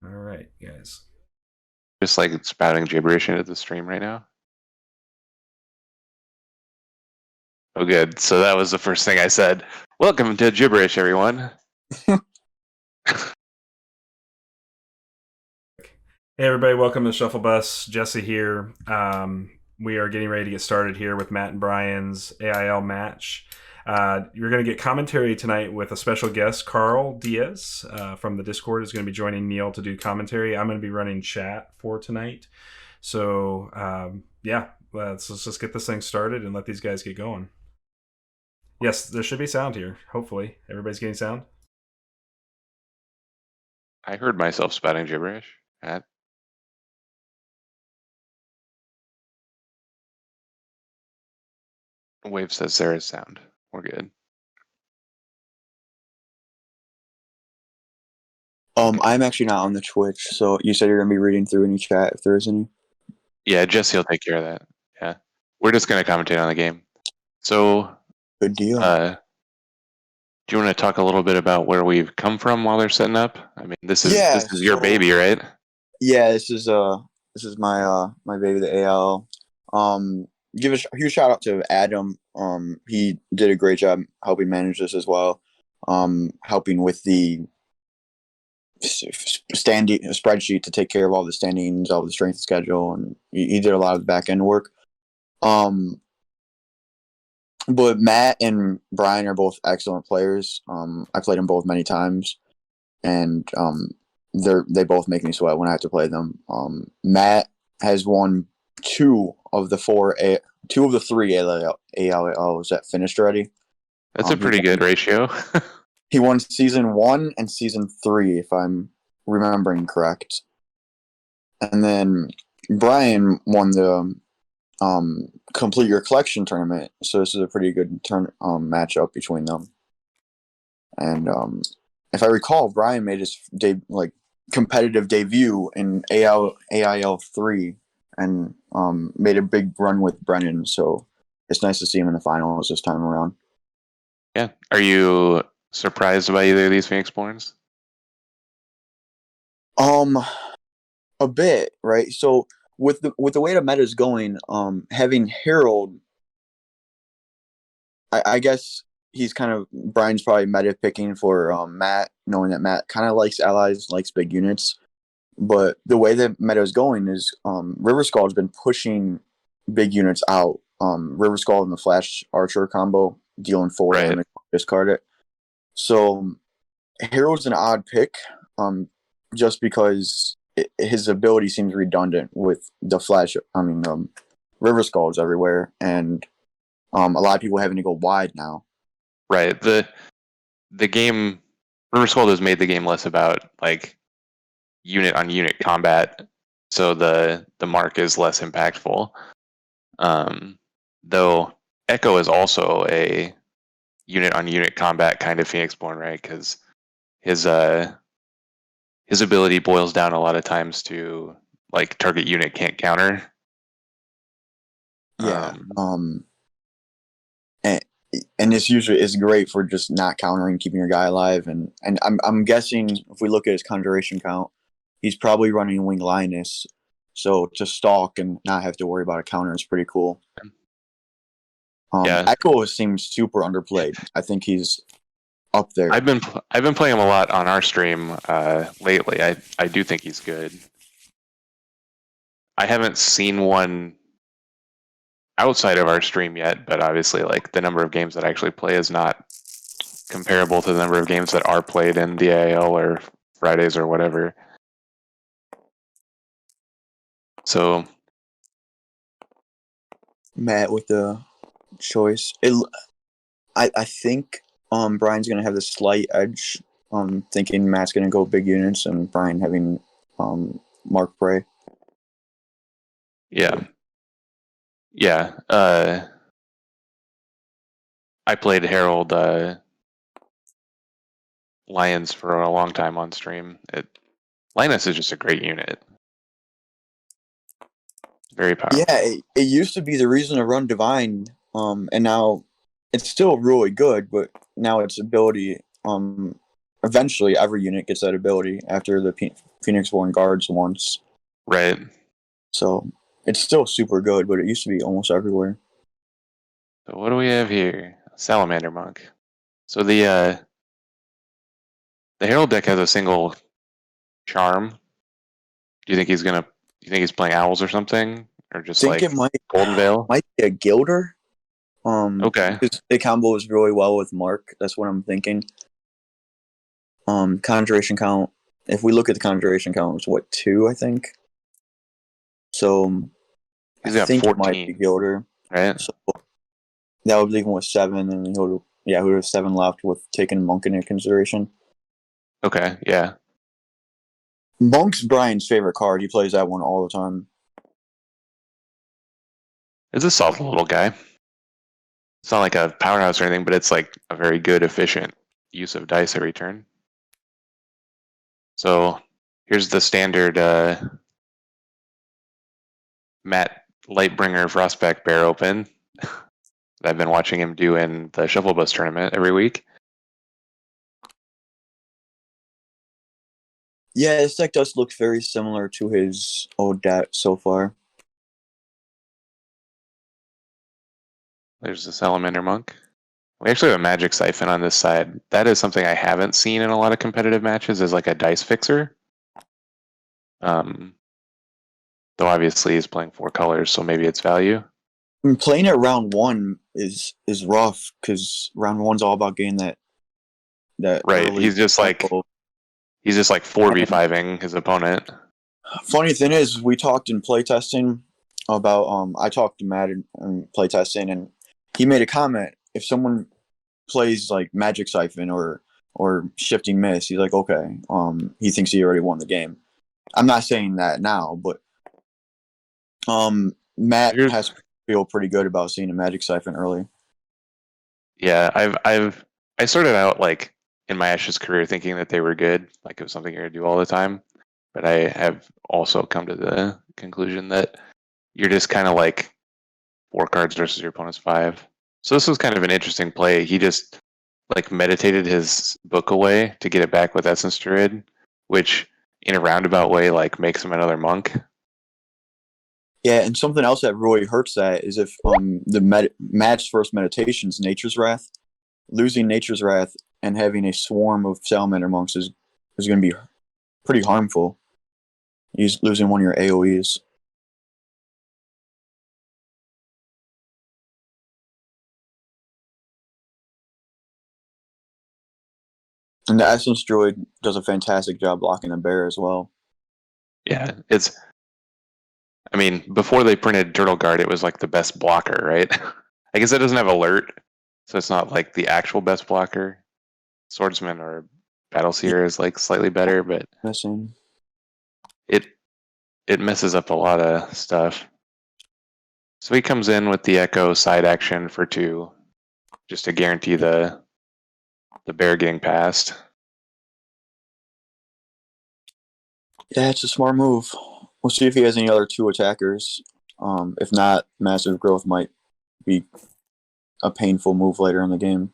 All right, guys. Just like spouting gibberish into the stream right now. Oh, good. So that was the first thing I said. Welcome to gibberish, everyone. Hey, everybody. Welcome to the Shuffle Bus. Jesse here. We are getting ready to get started here with Matt and Brian's AIL match. You're going to get commentary tonight with a special guest, Carl Diaz from the Discord is going to be joining Neil to do commentary. I'm going to be running chat for tonight. So, yeah, let's just get this thing started and let these guys get going. Yes, there should be sound here. Hopefully. Everybody's getting sound? I heard myself spouting gibberish. Wave says there is sound. We're good. I'm actually not on the Twitch, so you said you're gonna be reading through any chat if there is any. Yeah, Jesse will take care of that. Yeah. We're just gonna commentate on the game. So Good deal. do you want to talk a little bit about where we've come from while they're setting up? I mean, this is your baby, right? Yeah, this is my my baby, the AL. Give a huge shout out to Adam. He did a great job helping manage this as well. Helping with the standing spreadsheet to take care of all the standings, all the strength schedule, and he did a lot of the back end work. But Matt and Brian are both excellent players. I played them both many times, and they both make me sweat when I have to play them. Matt has won two of the three AILs that finished already. That's a pretty good ratio. He won season 1 and season 3, if I'm remembering correct. And then Brian won the complete your collection tournament. So this is a pretty good matchup between them. And if I recall, Brian made his competitive debut in AIL 3 and made a big run with Brennan. So it's nice to see him in the finals this time around. Yeah. Are you surprised by either of these Phoenix Borns? A bit, right? So with the way the meta is going, having Harold, I guess he's kind of Brian's probably meta picking for Matt, knowing that Matt kind of likes allies, likes big units. But the way that meta is going is River Skull has been pushing big units out. River Skull and the Flash Archer combo, dealing 4 damage, discard it. So Harold's an odd pick, just because his ability seems redundant with the Flash. River Skulls everywhere, and a lot of people having to go wide now. Right. The game, River Skull has made the game less about like unit on unit combat, so the mark is less impactful. Though Echo is also a unit on unit combat kind of Phoenix Born, right? Because his ability boils down a lot of times to like target unit can't counter. Yeah. And this usually is great for just not countering, keeping your guy alive. And I'm guessing if we look at his conjuration count, he's probably running Wing Linus. So to stalk and not have to worry about a counter is pretty cool. Yeah. Echo seems super underplayed. I think he's up there. I've been playing him a lot on our stream lately. I do think he's good. I haven't seen one outside of our stream yet, but obviously like the number of games that I actually play is not comparable to the number of games that are played in the AIL or Fridays or whatever. So Matt with the choice. I think Brian's gonna have the slight edge. Thinking Matt's gonna go big units and Brian having Mark Prey. Yeah. I played Herald Lions for a long time on stream. Linus is just a great unit. Very powerful. Yeah, it used to be the reason to run Divine, and now it's still really good, but now its ability eventually every unit gets that ability after the Phoenix Born guards once. Right. So it's still super good, but it used to be almost everywhere. So what do we have here? Salamander Monk. So the Herald deck has a single charm. Do you think he's gonna? Do you think he's playing owls or something, or just Think like it Golden Veil? might be a Gilder. Okay. Because they combos really well with Mark. That's what I'm thinking. Conjuration count. If we look at the conjuration count, it's what 2, I think. So He's I got think it might be 14, Gilder. right? So that would leave him with 7, and he would have 7 left with taking Monk into consideration. Okay, yeah. Monk's Brian's favorite card. He plays that one all the time. It's a soft little guy. It's not like a powerhouse or anything, but it's like a very good, efficient use of dice every turn. So here's the standard Matt Lightbringer Frostback Bear Open that I've been watching him do in the Shuffle Bus tournament every week. Yeah, this deck does look very similar to his old deck so far. There's the Salamander Monk. We actually have a Magic Siphon on this side. That is something I haven't seen in a lot of competitive matches as like a dice fixer. Though obviously he's playing 4 colors, so maybe it's value. I mean, playing it round 1 is rough because round 1's all about getting that Right. early He's just like tempo. 4v5ing his opponent. Funny thing is, we talked in playtesting about I talked to Matt in playtesting, and he made a comment. If someone plays like Magic Siphon or Shifting Mist, he's like, okay, he thinks he already won the game. I'm not saying that now, but Matt has to feel pretty good about seeing a Magic Siphon early. Yeah, I started out like in my Ashes career thinking that they were good, like it was something you're gonna do all the time. But I have also come to the conclusion that you're just kind of like 4 cards versus your opponent's 5. So this was kind of an interesting play. He just like meditated his book away to get it back with Essence Druid, which in a roundabout way like makes him another monk. Yeah, and something else that really hurts that is if the Matt's first meditation's Nature's Wrath, losing Nature's Wrath and having a swarm of Salamander Monks is going to be pretty harmful. He's losing one of your AoEs. And the Essence Druid does a fantastic job blocking the bear as well. Yeah, I mean, before they printed Turtle Guard, it was like the best blocker, right? I guess it doesn't have alert, so it's not like the actual best blocker. Swordsman or Battleseer is like slightly better, but Missing. It messes up a lot of stuff. So he comes in with the Echo side action for 2, just to guarantee the bear getting past. Yeah, it's a smart move. We'll see if he has any other 2 attackers. If not, Massive Growth might be a painful move later in the game.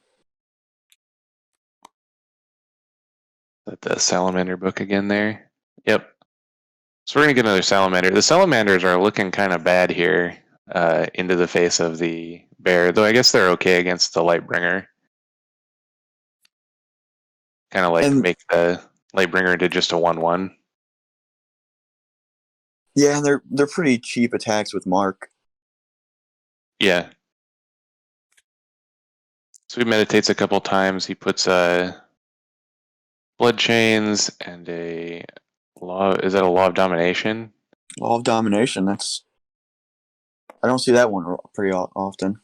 Let the Salamander book again there. Yep. So we're going to get another Salamander. The Salamanders are looking kind of bad here into the face of the bear, though I guess they're okay against the Lightbringer. Kind of like make the Lightbringer into just a 1/1. Yeah, and they're pretty cheap attacks with Mark. Yeah. So he meditates a couple times. He puts Blood Chains and a law. Is that a Law of Domination? Law of Domination. I don't see that one pretty often.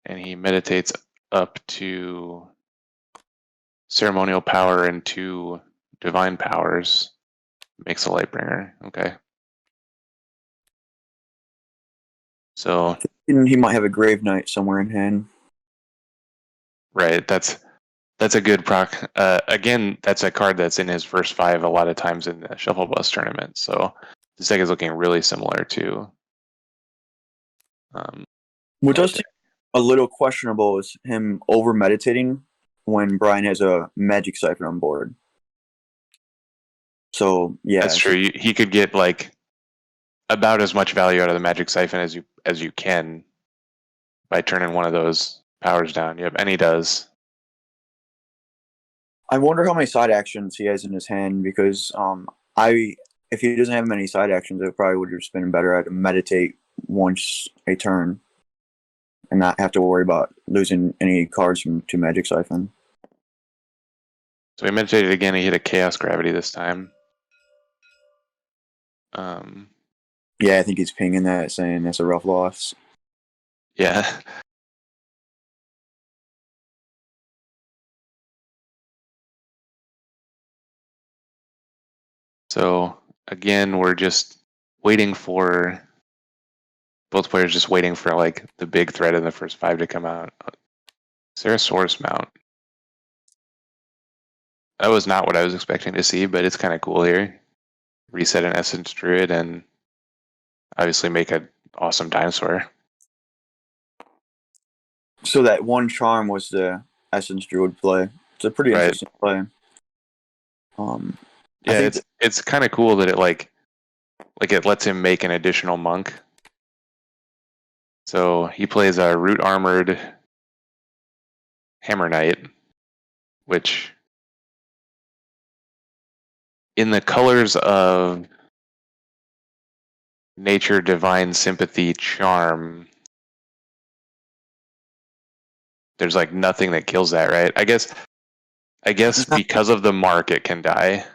And he meditates up to Ceremonial Power and 2 Divine Powers. Makes a Lightbringer. Okay. So He might have a Grave Knight somewhere in hand. right, that's a good proc. Again, that's a card that's in his first 5 a lot of times in the Shuffle Bus tournament. So this deck is looking really similar to. What does seem a little questionable is him over meditating when Brian has a Magic Siphon on board. So yeah, That's true. He could get like about as much value out of the Magic Siphon as you can by turning one of those powers down. Yep, and he does. I wonder how many side actions he has in his hand because if he doesn't have many side actions, it probably would have just been better to meditate once a turn and not have to worry about losing any cards to Magic Siphon. So he meditated again. He hit a Chaos Gravity this time. Yeah, I think he's pinging that, saying that's a rough loss. Yeah. So again, we're just waiting for both players just waiting for like the big threat in the first 5 to come out. Is there a source mount? That was not what I was expecting to see, but it's kind of cool here. Reset an Essence Druid and obviously make an awesome dinosaur. So that one charm was the Essence Druid play. It's a pretty interesting play. Yeah, it's kind of cool that it it lets him make an additional monk. So he plays a root armored Hammer Knight, which in the colors of Nature, Divine Sympathy, Charm, there's like nothing that kills that, right? I guess because of the mark, it can die.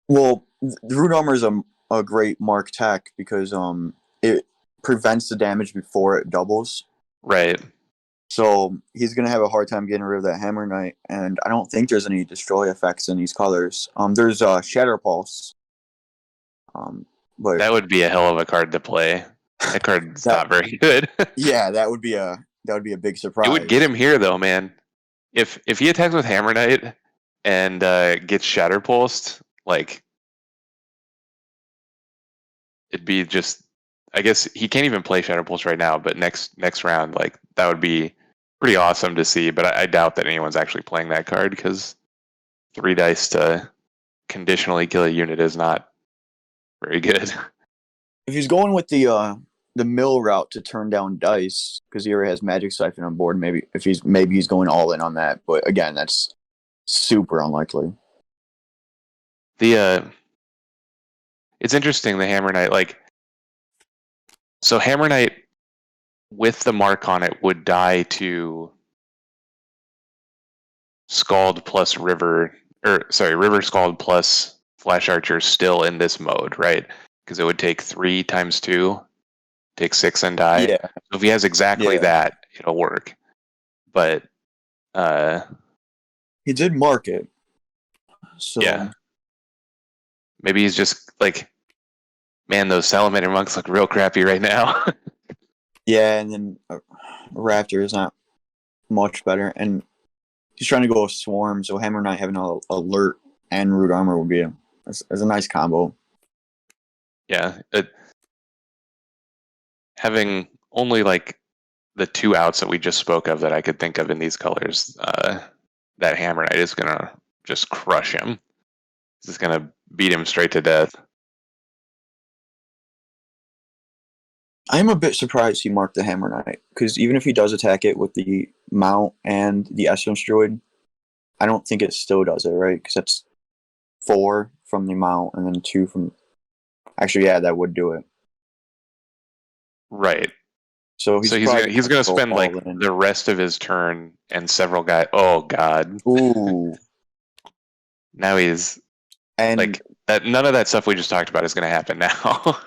Well, the root armor is a great mark tech because it prevents the damage before it doubles. Right. So he's gonna have a hard time getting rid of that Hammer Knight, and I don't think there's any destroy effects in these colors. There's Shatter Pulse. But that would be a hell of a card to play. That card's not very good. Yeah, that would be a big surprise. It would get him here though, man. If he attacks with Hammer Knight and gets Shatter Pulsed, like it'd be just. I guess he can't even play Shatter Pulse right now, but next round, like that would be pretty awesome to see. But I doubt that anyone's actually playing that card because 3 dice to conditionally kill a unit is not very good. If he's going with the mill route to turn down dice because he already has Magic Siphon on board, maybe he's going all in on that. But again, that's super unlikely. It's interesting the Hammer Knight, like. So Hammer Knight with the mark on it would die to Scald plus River, River Scald plus Flash Archer still in this mode, right? Because it would take 3 times 2, take 6 and die. Yeah. So if he has exactly that, it'll work. But he did mark it. So yeah. Maybe he's just like, man, those Salamander monks look real crappy right now. Yeah, and then Raptor is not much better, and he's trying to go with Swarm, so Hammer Knight having an alert and root armor would be a nice combo. Yeah, having only like the 2 outs that we just spoke of that I could think of in these colors, that Hammer Knight is gonna just crush him. It's gonna beat him straight to death. I'm a bit surprised he marked the Hammer Knight, because even if he does attack it with the mount and the Essence Druid, I don't think it still does it, right? Because that's 4 from the mount and then 2 from... Actually, yeah, that would do it. Right. So he's going to spend like the rest of his turn and several guys... Oh, God. Ooh. Now he's... And like, none of that stuff we just talked about is going to happen now.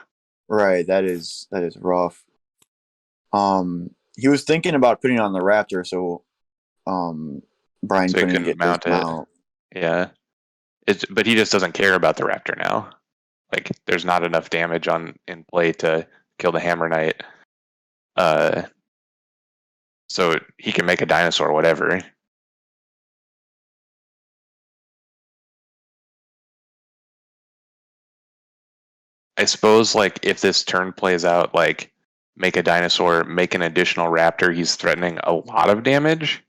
Right, that is rough. He was thinking about putting on the Raptor, so Brian couldn't get mount it. Yeah, but he just doesn't care about the Raptor now. Like, there's not enough damage in play to kill the Hammer Knight. So he can make a dinosaur, whatever. I suppose, like, if this turn plays out, like, make a dinosaur, make an additional Raptor, he's threatening a lot of damage.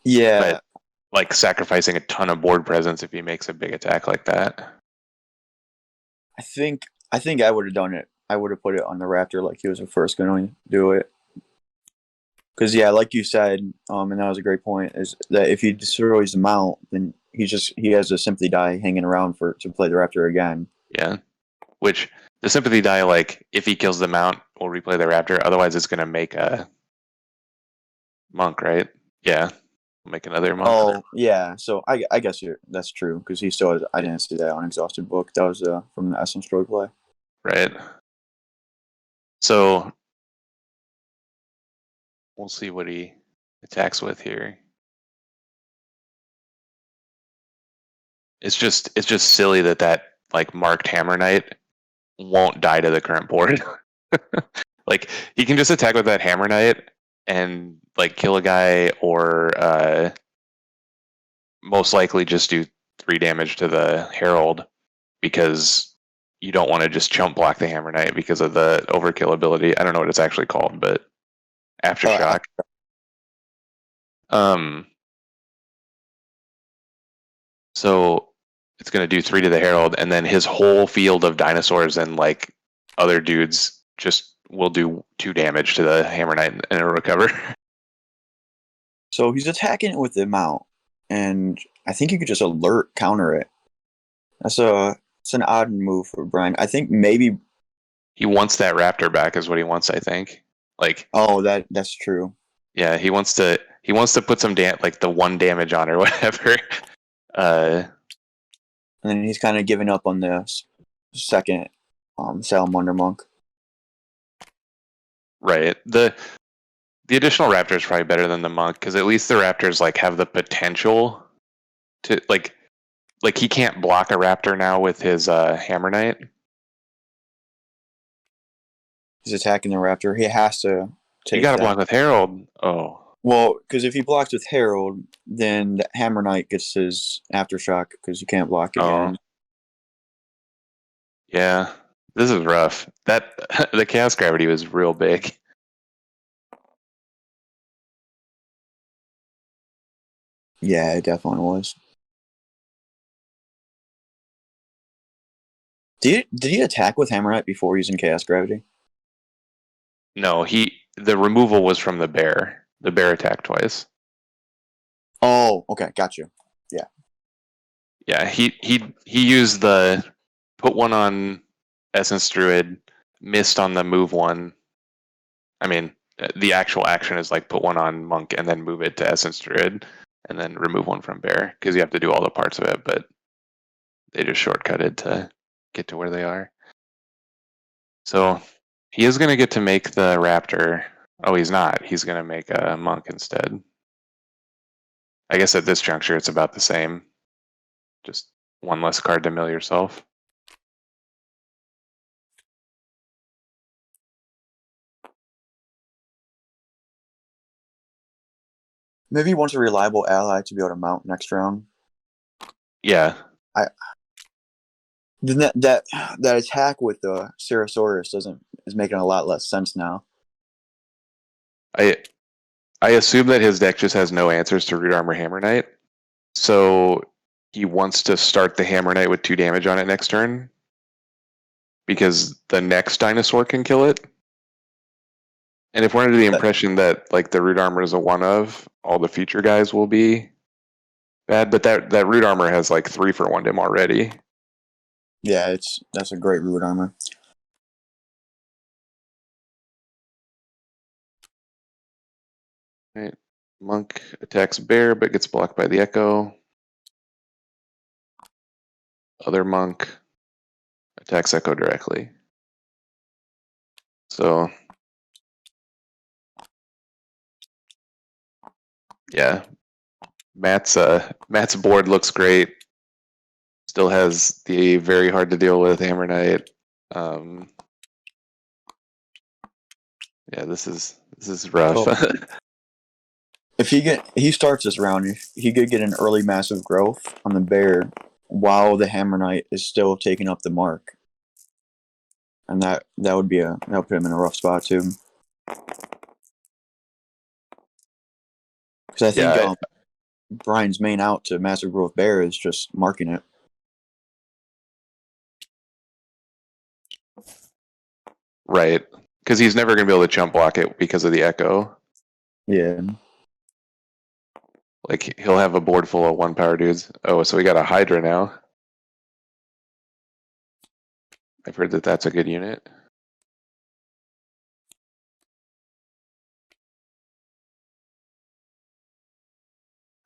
Yeah. But like sacrificing a ton of board presence if he makes a big attack like that. I think I would have done it. I would have put it on the Raptor like he was the first going to do it. Because yeah, like you said, and that was a great point, is that if he destroys the mount, then he has a sympathy die hanging around to play the Raptor again. Yeah, which the sympathy die, like if he kills the mount, we'll replay the Raptor. Otherwise, it's gonna make a monk, right? Yeah, we'll make another monk. Oh yeah, so I guess that's true because he still has. I didn't see that on Exhausted Book. That was from the Essence Droid play. Right. So we'll see what he attacks with here. It's just silly that like marked Hammer Knight won't die to the current board. Like he can just attack with that Hammer Knight and like kill a guy, or most likely just do 3 damage to the Herald, because you don't want to just chump block the Hammer Knight because of the overkill ability. I don't know what it's actually called, but Aftershock. So it's going to do 3 to the Herald, and then his whole field of dinosaurs and like other dudes just will do 2 damage to the Hammer Knight and it'll recover. So he's attacking it with the mount, and I think you could just alert counter it. It's an odd move for Brian. I think maybe He wants that Raptor back, is what he wants, I think. Like, oh that's true. yeah, he wants to put some like the 1 damage on or whatever. And then he's kind of giving up on the second Salamander Monk. Right. The additional Raptor is probably better than the Monk, because at least the Raptors like have the potential to like he can't block a Raptor now with his Hammer Knight. He's attacking the Raptor. He has to take. You got to block with Herald. Oh. Well, because if he blocks with Herald, then the Hammer Knight gets his Aftershock because you can't block again. Yeah, this is rough. That the Chaos Gravity was real big. Yeah, it definitely was. Did he attack with Hammer Knight before using Chaos Gravity? No, the removal was from the bear. The bear attacked twice. Oh, okay, got you. Yeah. Yeah, he used the put 1 on Essence Druid, missed on the move 1. I mean, the actual action is like put 1 on Monk and then move it to Essence Druid, and then remove 1 from bear, because you have to do all the parts of it, but they just shortcutted to get to where they are. So he is going to get to make the Raptor. Oh, he's not. He's going to make a Monk instead. I guess at this juncture, it's about the same. Just 1 less card to mill yourself. Maybe he wants a reliable ally to be able to mount next round. Yeah. Then that attack with the Ceratosaurus is making a lot less sense now. I assume that his deck just has no answers to Root Armor Hammer Knight, so he wants to start the Hammer Knight with 2 damage on it next turn, because the next dinosaur can kill it. And if we're under the impression that like the Root Armor is a 1 of, all the future guys will be bad, but that Root Armor has like 3 for 1 dim already. Yeah, that's a great Root Armor. Right. Monk attacks bear but gets blocked by the Echo. Other Monk attacks Echo directly. So yeah, Matt's board looks great. Still has the very hard to deal with Hammer Knight. Yeah, this is rough. So, if he starts this round, he could get an early massive growth on the bear while the Hammer Knight is still taking up the mark, and that would put him in a rough spot too. Because I think Brian's main out to Massive Growth Bear is just marking it. Right. Because he's never going to be able to jump block it because of the echo. Yeah. Like, he'll have a board full of 1-power dudes. Oh, so we got a Hydra now. I've heard that that's a good unit.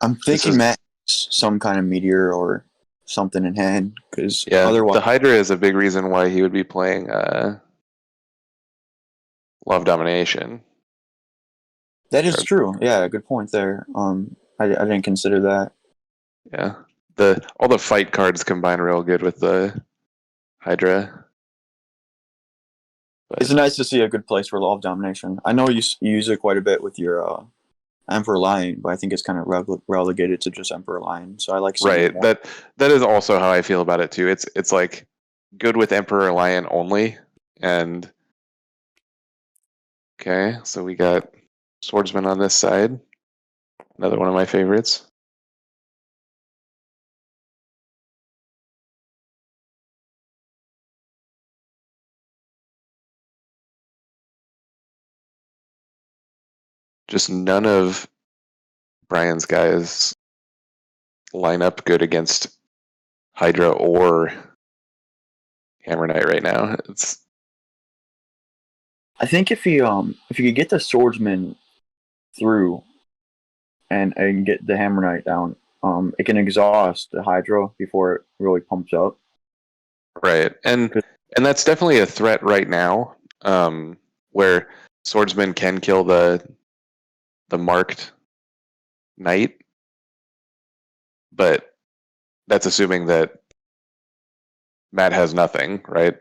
I'm thinking Matt has some kind of meteor or something in hand, because otherwise the Hydra is a big reason why he would be playing Love Domination. that is true. Yeah, good point there. I didn't consider that. Yeah, all the fight cards combine real good with the Hydra. But it's nice to see a good place for Law of Domination. I know you use it quite a bit with your Emperor Lion, but I think it's kind of relegated to just Emperor Lion. So I like seeing right. That is also how I feel about it too. It's like good with Emperor Lion only, and okay, so we got Swordsman on this side. Another one of my favorites. Just none of Brian's guys line up good against Hydra or Hammer Knight right now. I think if you could get the Swordsman through and get the Hammer Knight down, it can exhaust the Hydra before it really pumps up. Right, and that's definitely a threat right now, where Swordsman can kill the marked Knight, but that's assuming that Matt has nothing, right?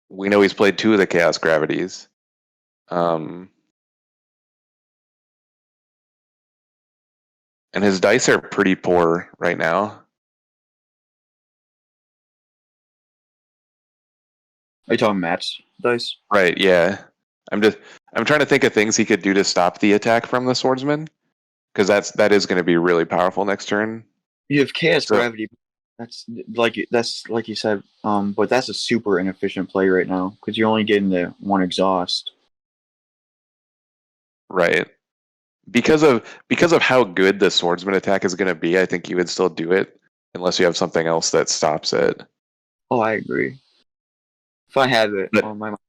We know he's played 2 of the Chaos Gravities. And his dice are pretty poor right now. Are you talking Matt's dice? Right, yeah. I'm trying to think of things he could do to stop the attack from the Swordsman, because that is going to be really powerful next turn. You have Chaos Gravity. That's like you said, but that's a super inefficient play right now because you're only getting the 1 exhaust. Right. Because of how good the Swordsman attack is going to be, I think you would still do it unless you have something else that stops it. Oh, I agree. If I have it on my mind.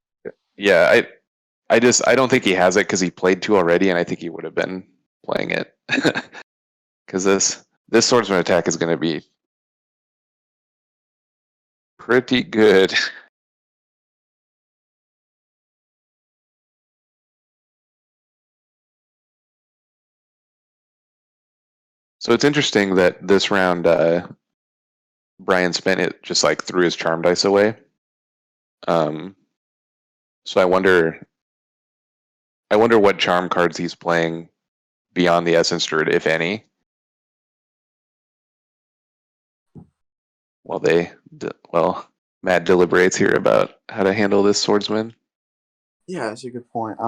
Yeah, I don't think he has it because he played 2 already, and I think he would have been playing it. Because this Swordsman attack is going to be pretty good. So it's interesting that this round, Brian spent it just like threw his charm dice away. So I wonder what charm cards he's playing beyond the Essence Druid, if any. While Matt deliberates here about how to handle this Swordsman. Yeah, that's a good point.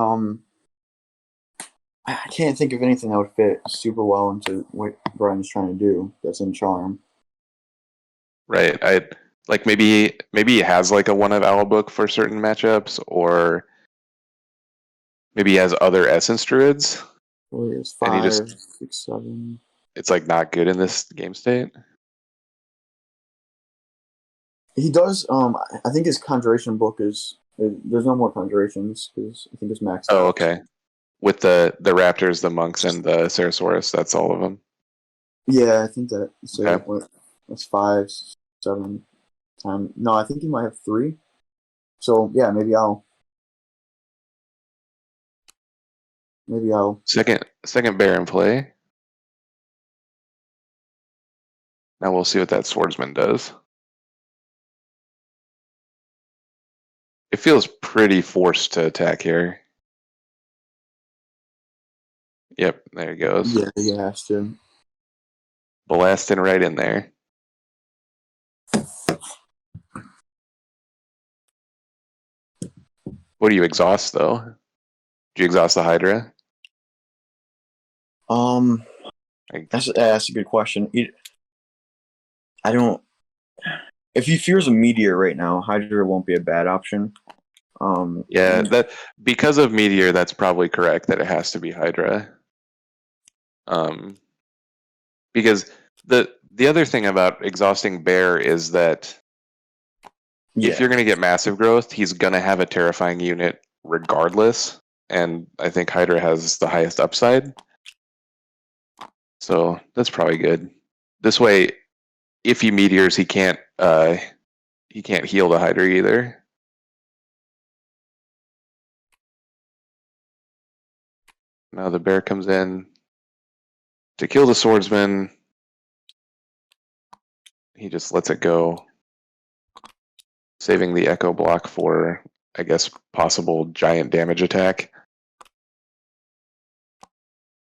I can't think of anything that would fit super well into what Brian's trying to do that's in charm. Right. Maybe he has like a one of Owl book for certain matchups, or maybe he has other Essence Druids. Well, it's 5, 6, 7. It's like not good in this game state. He does. I think his Conjuration book is. There's no more Conjurations because I think it's maxed out. Oh, okay. With the Raptors, the Monks, and the Ceratosaurus, that's all of them. Yeah, I think that. So okay. That's 5, 7, 10. No, I think he might have 3. So yeah, maybe I'll second bear in play. Now we'll see what that Swordsman does. It feels pretty forced to attack here. Yep, there he goes. Yeah, he has to. Blasting right in there. What do you exhaust, though? Do you exhaust the Hydra? Like, That's a good question. I don't. If he fears a meteor right now, Hydra won't be a bad option. yeah, that because of Meteor, that's probably correct that it has to be Hydra. Because the other thing about exhausting Bear is that if you're going to get massive growth, he's going to have a terrifying unit regardless, and I think Hydra has the highest upside. So that's probably good. This way, if he meteors, he can't heal the Hydra either. Now the Bear comes in to kill the swordsman. He just lets it go, saving the echo block for, I guess, possible giant damage attack.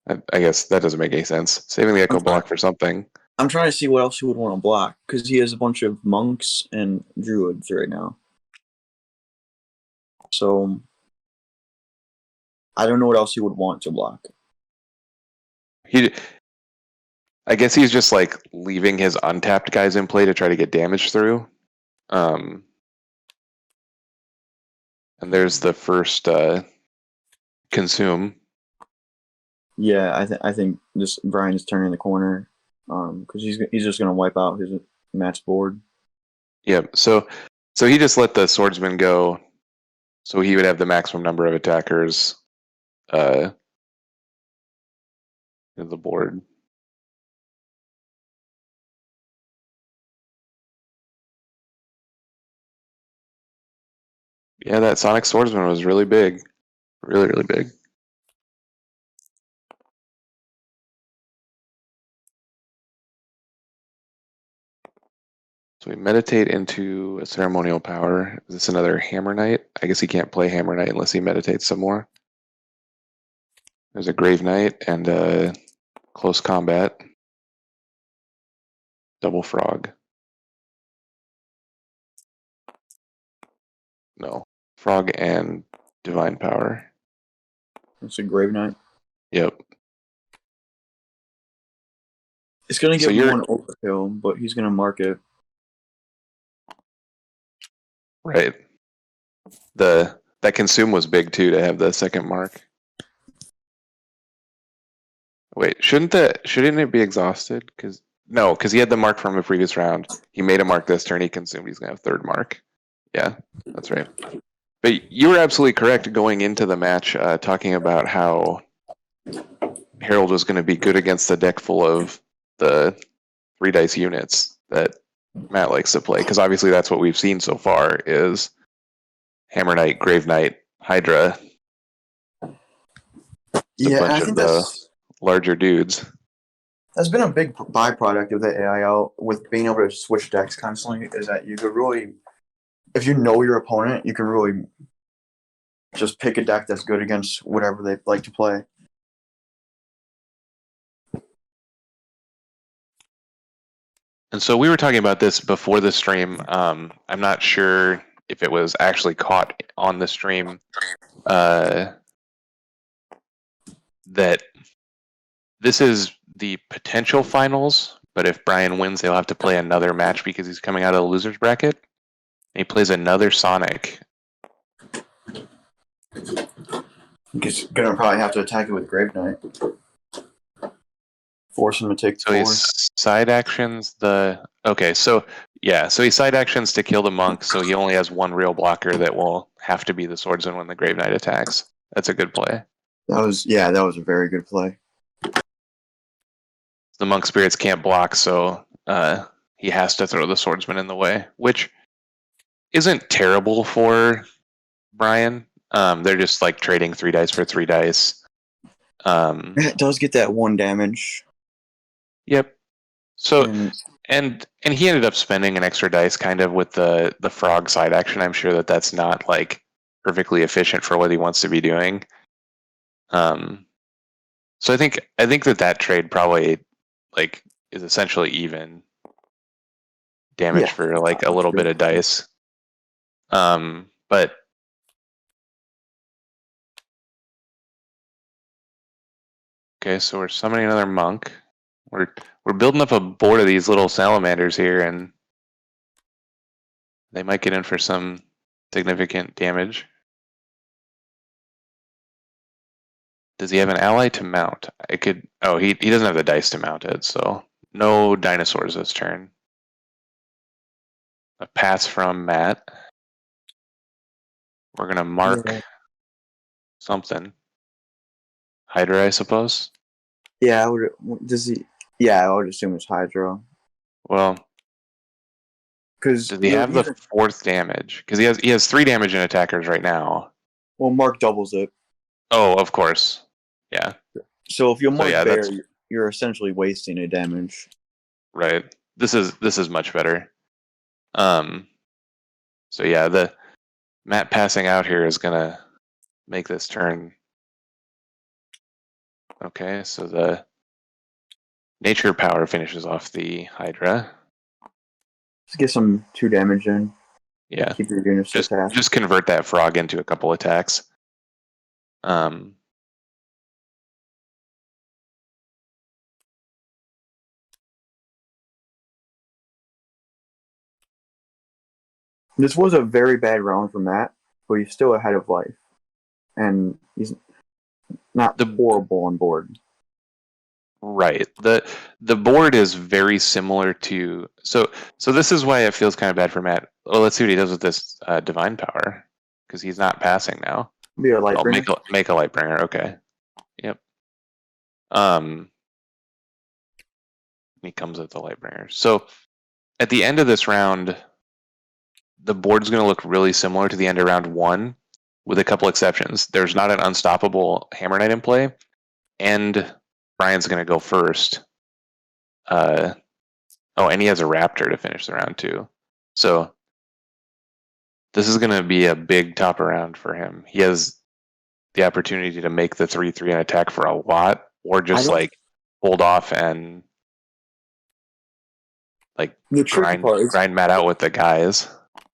I guess that doesn't make any sense. Saving the echo block for something. I'm trying to see what else he would want to block because he has a bunch of monks and druids right now. So I don't know what else he would want to block. I guess he's just like leaving his untapped guys in play to try to get damage through. And there's the first consume. Yeah, I think this Brian is turning the corner because he's just going to wipe out his match board. Yep. So he just let the swordsman go, so he would have the maximum number of attackers in the board. Yeah, that Sonic Swordsman was really big. Really, really big. So we meditate into a ceremonial power. Is this another Hammer Knight? I guess he can't play Hammer Knight unless he meditates some more. There's a Grave Knight and close combat. Double Frog. No. Frog and Divine Power. It's a Grave Knight. Yep. It's going to get one overkill, but he's going to mark it. Right. That consume was big too to have the second mark. Wait, shouldn't it be exhausted? Because he had the mark from a previous round. He made a mark this turn. He consumed. He's gonna have third mark. Yeah, that's right. But you were absolutely correct going into the match, talking about how Harold was going to be good against the deck full of the 3 dice units that Matt likes to play. Because obviously that's what we've seen so far is Hammer Knight, Grave Knight, Hydra. It's a bunch of the larger dudes. That's been a big byproduct of the AIL with being able to switch decks constantly, is that you could really, if you know your opponent, you can really just pick a deck that's good against whatever they like to play. And so we were talking about this before the stream. I'm not sure if it was actually caught on the stream that this is the potential finals, but if Brian wins, he'll have to play another match because he's coming out of the loser's bracket. And he plays another Sonic. He's gonna probably have to attack it with Grave Knight. Force him to take so he side actions so he side actions to kill the monk, so he only has one real blocker that will have to be the swordsman when the Grave Knight attacks. That's a good play. That was a very good play. The monk spirits can't block, so he has to throw the swordsman in the way, which isn't terrible for Brian. They're just like trading 3 dice for 3 dice. It does get that 1 damage. Yep. So and he ended up spending an extra dice kind of with the frog side action. I'm sure that's not like perfectly efficient for what he wants to be doing. So I think that trade probably like is essentially even damage for like a little bit of dice. But okay, so we're summoning another monk. we're building up a board of these little salamanders here, and they might get in for some significant damage. Does he have an ally to mount? I could. Oh, he doesn't have the dice to mount it, so no dinosaurs this turn. A pass from Matt. We're gonna mark something. Hydra, I suppose. Yeah, I would. Does he? Yeah, I would assume it's Hydra. Well, Because does he have the 4th damage? Because he has 3 damage in attackers right now. Well, Mark doubles it. Oh, of course. Yeah. So if you mark yeah, bear, you're essentially wasting a damage. Right. This is much better. So yeah, the Matt passing out here is gonna make this turn. Okay, so the nature power finishes off the Hydra. Just get some 2 damage in. Yeah. Keep your units just convert that frog into a couple attacks. This was a very bad round for Matt, but he's still ahead of life, and he's not horrible on board. Right. The board is very similar to so this is why it feels kind of bad for Matt. Well, let's see what he does with this divine power, because he's not passing now. Be a light bringer. Make a light bringer. Okay. Yep. He comes with the light bringer. So at the end of this round, the board's going to look really similar to the end of round 1, with a couple exceptions. There's not an unstoppable Hammer Knight in play, and Brian's going to go first. And he has a Raptor to finish the round too. So this is going to be a big top round for him. He has the opportunity to make the 3/3 and attack for a lot, or just like hold off and like grind Matt out with the guys.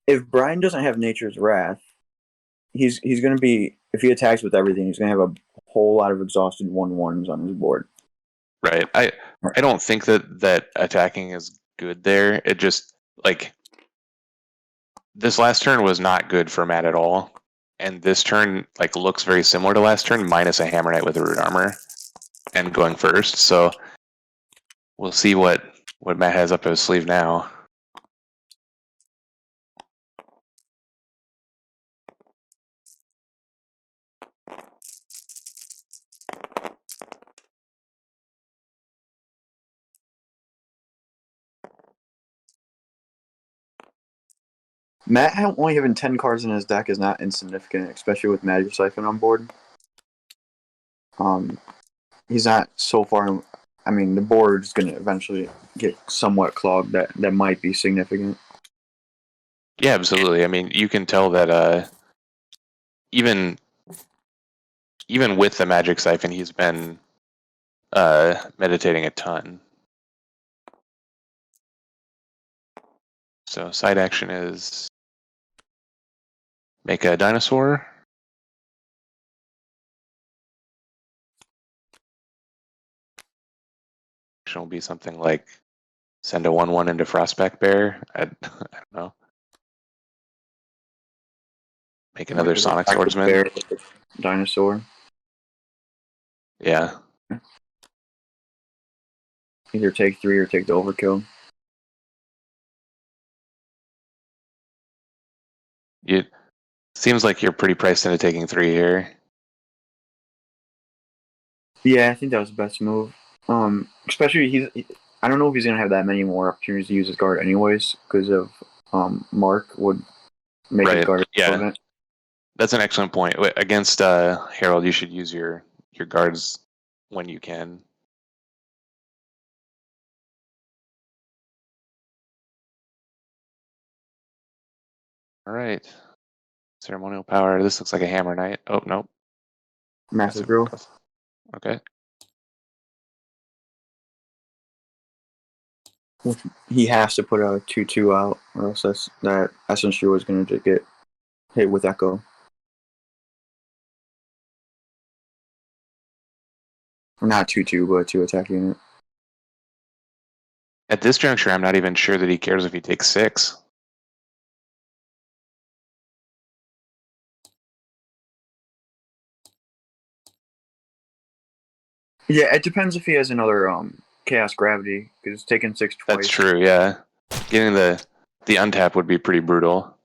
If Brian doesn't have Nature's Wrath, he's going to be, if he attacks with everything, he's going to have a whole lot of exhausted 1/1s on his board. Right. I don't think that attacking is good there. It just, like, this last turn was not good for Matt at all, and this turn like looks very similar to last turn, minus a Hammer Knight with a root armor and going first. So we'll see what Matt has up his sleeve now. Matt only having 10 cards in his deck is not insignificant, especially with Magic Siphon on board. He's not so far. I mean, the board's going to eventually get somewhat clogged. That might be significant. Yeah, absolutely. I mean, you can tell that even with the Magic Siphon, he's been meditating a ton. So side action is make a dinosaur. Action will be something like send a 1/1 into Frostback Bear. I don't know. Make another Sonic Swordsman. Bear, dinosaur. Yeah. Either take 3 or take the overkill. It seems like you're pretty priced into taking 3 here. Yeah, I think that was the best move. Especially I don't know if he's gonna have that many more opportunities to use his guard anyways, because of Mark would make his guard relevant. That's an excellent point. Against Harold, you should use your guards when you can. All right. Ceremonial power. This looks like a Hammer Knight. Oh, nope. Massive growth. Okay. He has to put a 2/2 out, or else that Essence is going to get hit with Echo. Not 2/2, but a 2 attack unit. At this juncture, I'm not even sure that he cares if he takes 6. Yeah, it depends if he has another chaos gravity because taking 6 twice. That's true, yeah. Getting the untap would be pretty brutal.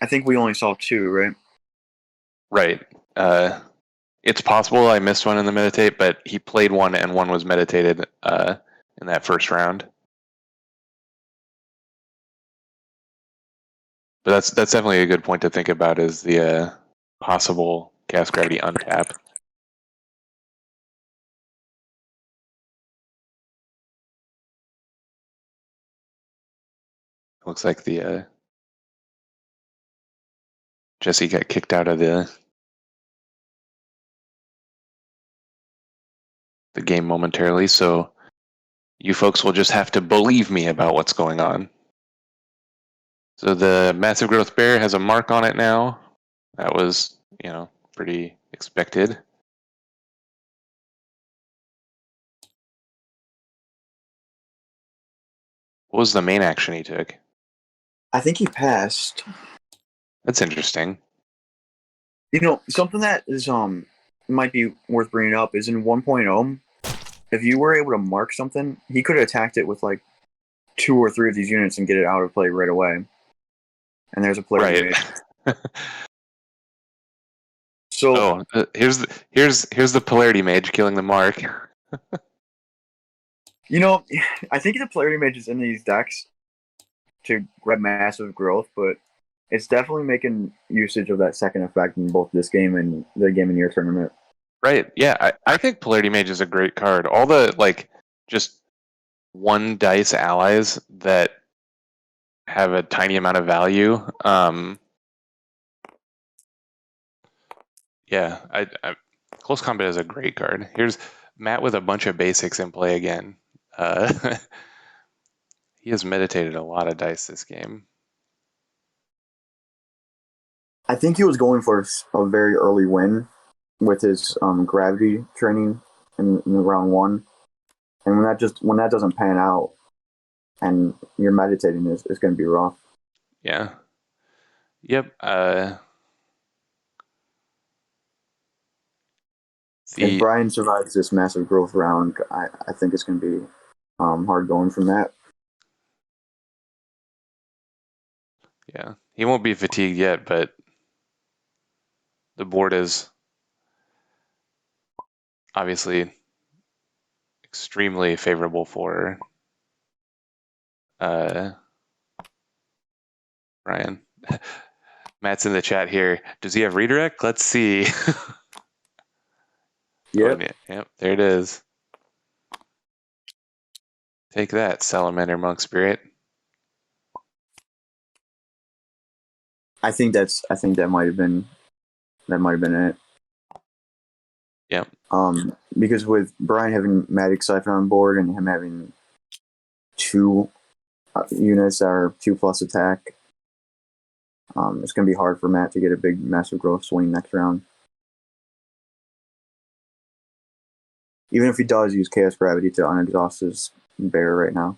I think we only saw 2, right? Right. It's possible I missed one in the meditate, but he played one and one was meditated in that first round. But that's definitely a good point to think about, is the possible chaos gravity untap. Looks like the Jesse got kicked out of the game momentarily, so you folks will just have to believe me about what's going on. So the massive growth bear has a mark on it now. That was, pretty expected. What was the main action he took? I think he passed. That's interesting. Something that is might be worth bringing up is in 1.0, if you were able to mark something, he could have attacked it with like 2 or 3 of these units and get it out of play right away. And there's a player Right. So here's the polarity mage killing the mark. I think the polarity mage is in these decks to grab massive growth, but it's definitely making usage of that second effect in both this game and the game in your tournament. Right. Yeah, I think polarity mage is a great card. All the just 1 dice allies that have a tiny amount of value. Yeah, I close combat is a great card. Here's Matt with a bunch of basics in play again. He has meditated a lot of dice this game. I think he was going for a very early win with his gravity training in round 1, and when that doesn't pan out, and you're meditating, it's going to be rough. Yeah. Yep. If Brian survives this massive growth round, I think it's going to be hard going from that. Yeah, he won't be fatigued yet, but the board is obviously extremely favorable for Brian. Matt's in the chat here. Does he have redirect? Let's see. Yep. Yep, there it is. Take that, Salamander Monk Spirit. I think that might have been it. Yep. Because with Brian having Magic Siphon on board and him having 2 units that are 2+ attack, it's going to be hard for Matt to get a big massive growth swing next round. Even if he does use Chaos Gravity to unexhaust his bear right now.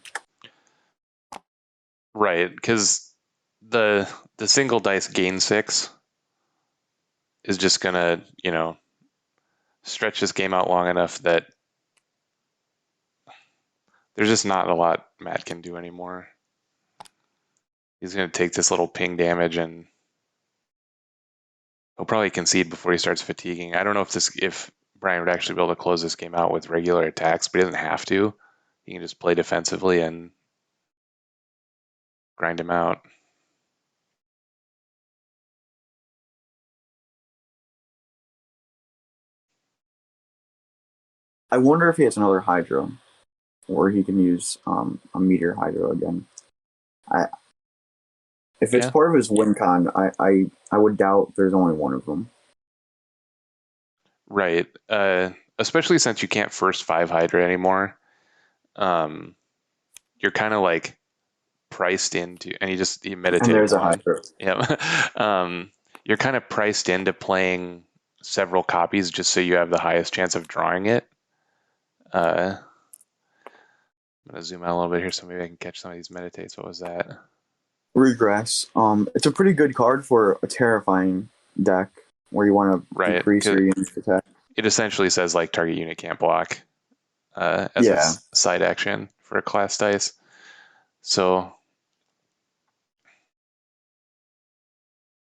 Right, because the single dice gain 6 is just gonna, stretch this game out long enough that there's just not a lot Matt can do anymore. He's gonna take this little ping damage and he'll probably concede before he starts fatiguing. I don't know if Brian would actually be able to close this game out with regular attacks, but he doesn't have to. He can just play defensively and grind him out. I wonder if he has another Hydra, or he can use a Meteor Hydra again. If it's part of his win con, I would doubt there's only one of them. Right. Especially since you can't first 5 Hydra anymore. You're kind of priced into, and he meditated. And there's a Hydra. Yeah. You're kind of priced into playing several copies just so you have the highest chance of drawing it. I'm gonna zoom out a little bit here so maybe I can catch some of these meditates. What was that? Regress. It's a pretty good card for a terrifying deck where you want to Right, decrease your 'cause unit's attack. it essentially says like target unit can't block as Yeah. its side action for a class dice. So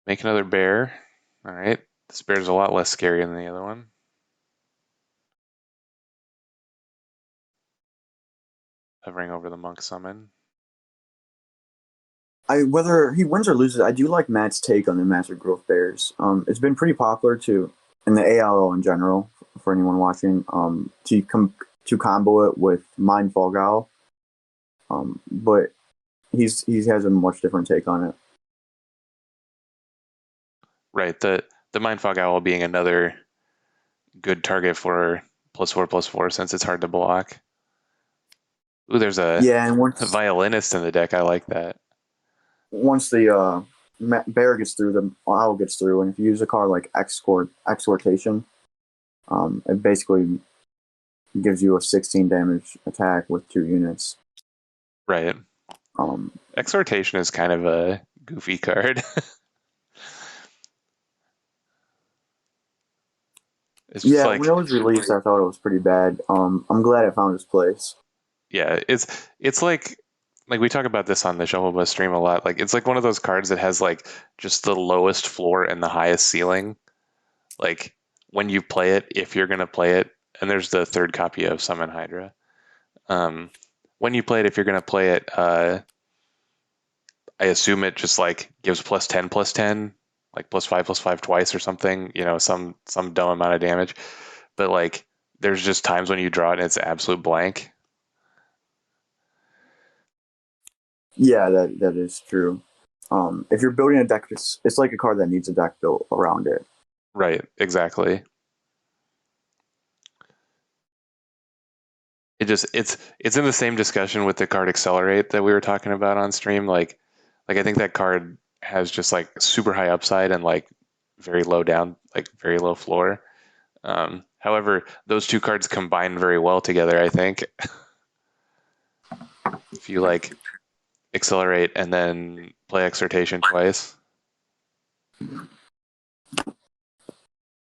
make another bear. All right, this bear is a lot less scary than the other one. Hovering over the monk summon. Whether he wins or loses, I do like Matt's take on the Master Growth Bears. It's been pretty popular to in the AIL in general for anyone watching. To combo it with Mindfall Gal. But he has a much different take on it. Right, the Mindfog Owl being another good target for +4/+4 since it's hard to block. Ooh, there's a And violinist in the deck. I like that. Once the bear gets through, the owl gets through, and if you use a card like exhortation, it basically gives you a 16 damage attack with 2 units. Right. Exhortation is kind of a goofy card. It's just like, when it was released, I thought it was pretty bad. I'm glad it found its place. Yeah, it's like we talk about this on the Shuffle Bus stream a lot. Like it's like one of those cards that has like just the lowest floor and the highest ceiling. Like when you play it, if you're gonna play it, and there's the third copy of Summon Hydra. When you play it, if you're gonna play it, I assume it just like gives +10/+10, like +5/+5 twice or something. You know, some dumb amount of damage. But like, there's just times when you draw it and it's absolute blank. Yeah, that is true. If you're building a deck, it's like a card that needs a deck built around it. Right, exactly. It's in the same discussion with the card Accelerate that we were talking about on stream. Like I think that card has just like super high upside and like very low down, like very low floor. However, those two cards combine very well together, I think. If you like Accelerate and then play Exhortation twice.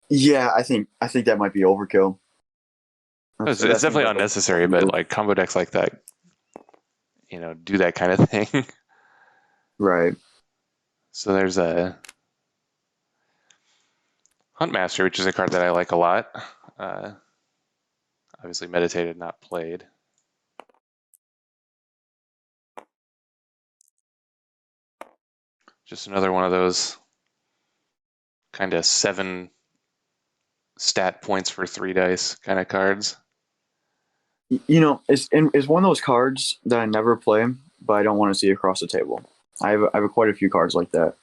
Yeah, I think that might be overkill. It's definitely unnecessary, but like combo decks like that, do that kind of thing. Right. So there's a Huntmaster, which is a card that I like a lot. Obviously meditated, not played. Just another one of those kind of 7 stat points for 3 dice kind of cards. It's one of those cards that I never play, but I don't want to see across the table. I have quite a few cards like that.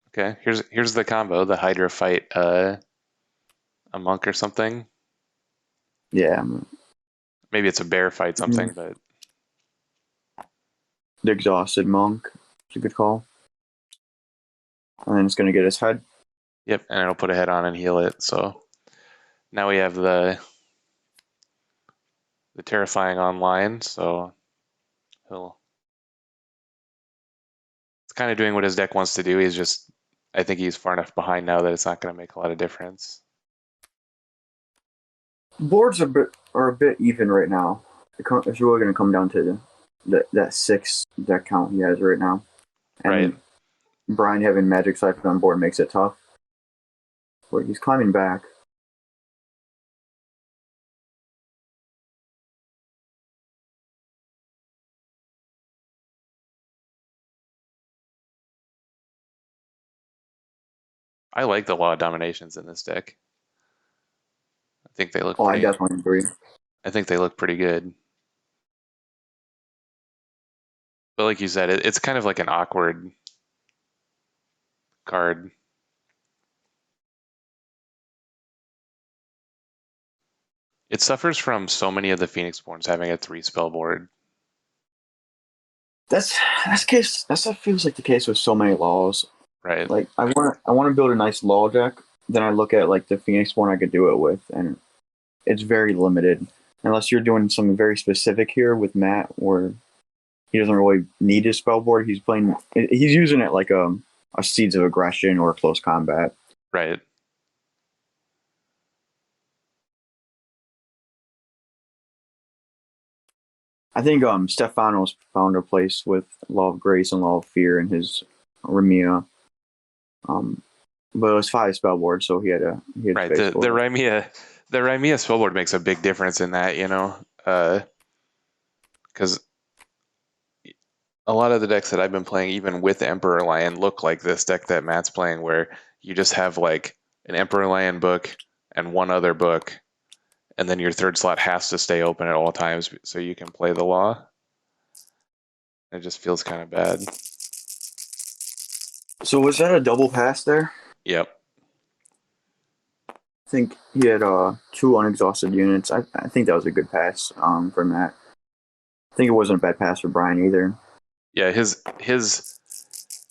Okay, here's the combo: the Hydra fight a monk or something. Yeah. Maybe it's a bear fight something, but the exhausted monk. It's a good call. And then it's going to get his head. Yep, and it'll put a head on and heal it. So now we have the terrifying online. So it's kind of doing what his deck wants to do. I think he's far enough behind now that it's not going to make a lot of difference. Boards are a bit even right now. It's really going to come down to that 6 deck count he has right now. And right. Brian having Magic Cypher on board makes it tough. But he's climbing back. I like the Law of Dominations in this deck. I think they look I definitely agree. I think they look pretty good. But like you said, it's kind of like an awkward card. It suffers from so many of the Phoenixborns having a 3-spell board. That feels like the case with so many laws. Right. Like I want to build a nice law deck. Then I look at like the Phoenix one I could do it with, and it's very limited. Unless you're doing something very specific here with Matt, where he doesn't really need his spell board. He's using it like a Seeds of Aggression or Close Combat. Right. I think Stefano's found a place with Law of Grace and Law of Fear in his Remia. But it was 5 spell board, so he had to Right. face The Rymia spellboard makes a big difference in that, because a lot of the decks that I've been playing, even with Emperor Lion, look like this deck that Matt's playing, where you just have like an Emperor Lion book and one other book, and then your third slot has to stay open at all times so you can play the law. It just feels kind of bad. So was that a double pass there? Yep. I think he had 2 unexhausted units. I think that was a good pass for Matt. I think it wasn't a bad pass for Brian either. Yeah, his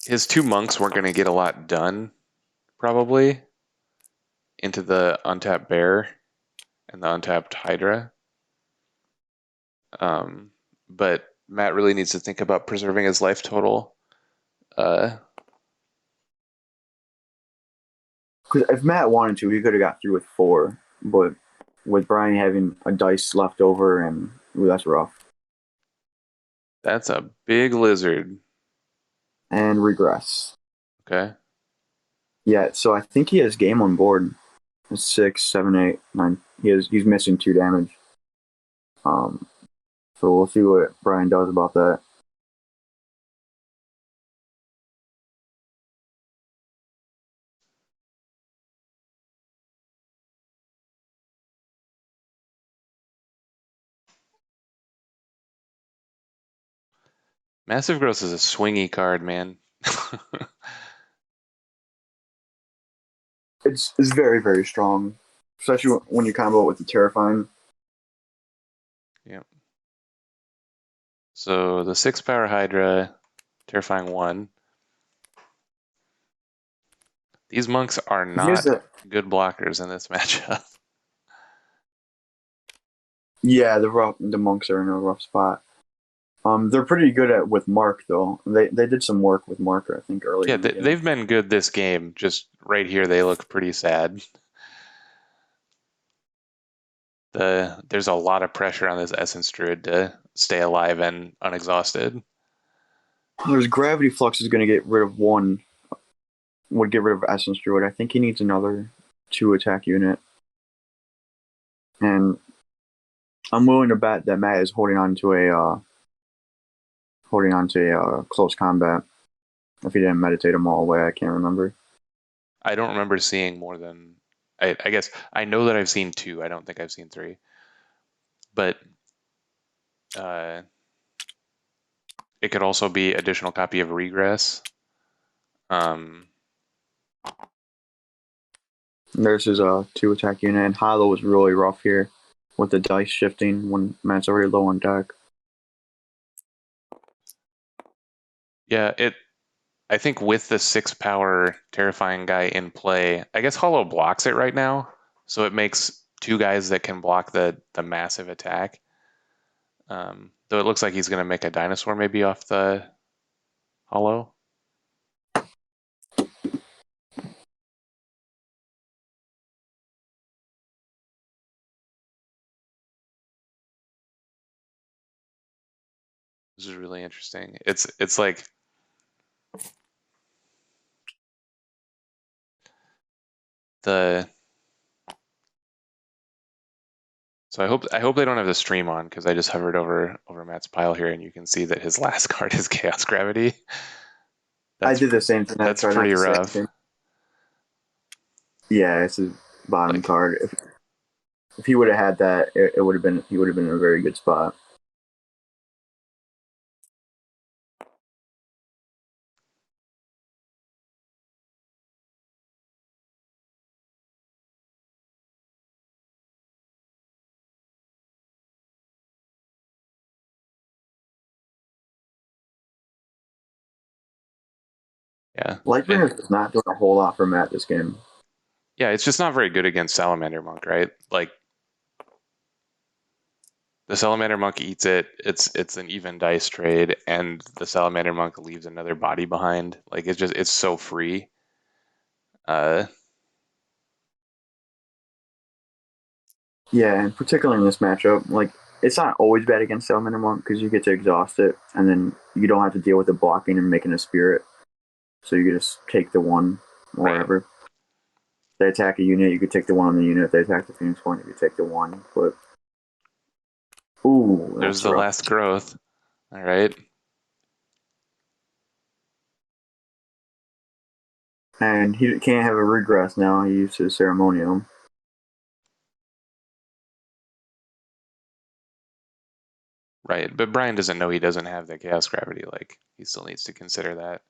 2 monks weren't going to get a lot done, probably, into the untapped bear and the untapped hydra. But Matt really needs to think about preserving his life total. Because if Matt wanted to, he could have got through with 4. But with Brian having a dice left over, and that's rough. That's a big lizard. And regress. Okay. Yeah, so I think he has game on board. 6, 7, 8, 9. He's missing 2 damage. So we'll see what Brian does about that. Massive Growth is a swingy card, man. It's very, very strong, especially when you combo it with the Terrifying. Yep. So the 6 power Hydra, Terrifying 1. These monks are not good blockers in this matchup. Yeah, the monks are in a rough spot. They're pretty good with Mark though. They did some work with Mark, I think, earlier. Yeah, they've been good this game. Just right here, they look pretty sad. There's a lot of pressure on this Essence Druid to stay alive and unexhausted. There's Gravity Flux is going to get rid of 1. Would get rid of Essence Druid. I think he needs another 2 attack unit. And I'm willing to bet that Matt is holding on to a close combat. If he didn't meditate them all away, I can't remember. I don't remember seeing more than I guess I know that I've seen 2. I don't think I've seen 3. But it could also be additional copy of Regress. There's his 2 attack unit, and Hollow was really rough here with the dice shifting when Matt's already low on deck. Yeah, I think with the 6 power Terrifying guy in play, I guess Hollow blocks it right now, so it makes 2 guys that can block the massive attack. Though it looks like he's going to make a dinosaur maybe off the Hollow. This is really interesting. It's like the so I hope they don't have the stream on, because I just hovered over Matt's pile here and you can see that his last card is Chaos Gravity. I did the same thing. That's pretty rough. Yeah, it's his bottom card. If he would have had that, he would have been in a very good spot. Yeah. Lightbringer is not doing a whole lot for Matt this game. Yeah, it's just not very good against Salamander Monk, right? Like the Salamander Monk eats it. It's an even dice trade, and the Salamander Monk leaves another body behind. Like it's so free. Uh, Yeah, and particularly in this matchup, like it's not always bad against Salamander Monk because you get to exhaust it, and then you don't have to deal with it blocking and making a spirit. So you can just take the one or right. whatever. If they attack a unit, you could take the one on the unit. If they attack the Phoenix Point, you could take the one. But ooh, There's that's the rough. last growth. All right. And he can't have a regress now. He used his ceremonial. Right. But Brian doesn't know he doesn't have the chaos gravity. Like he still needs to consider that.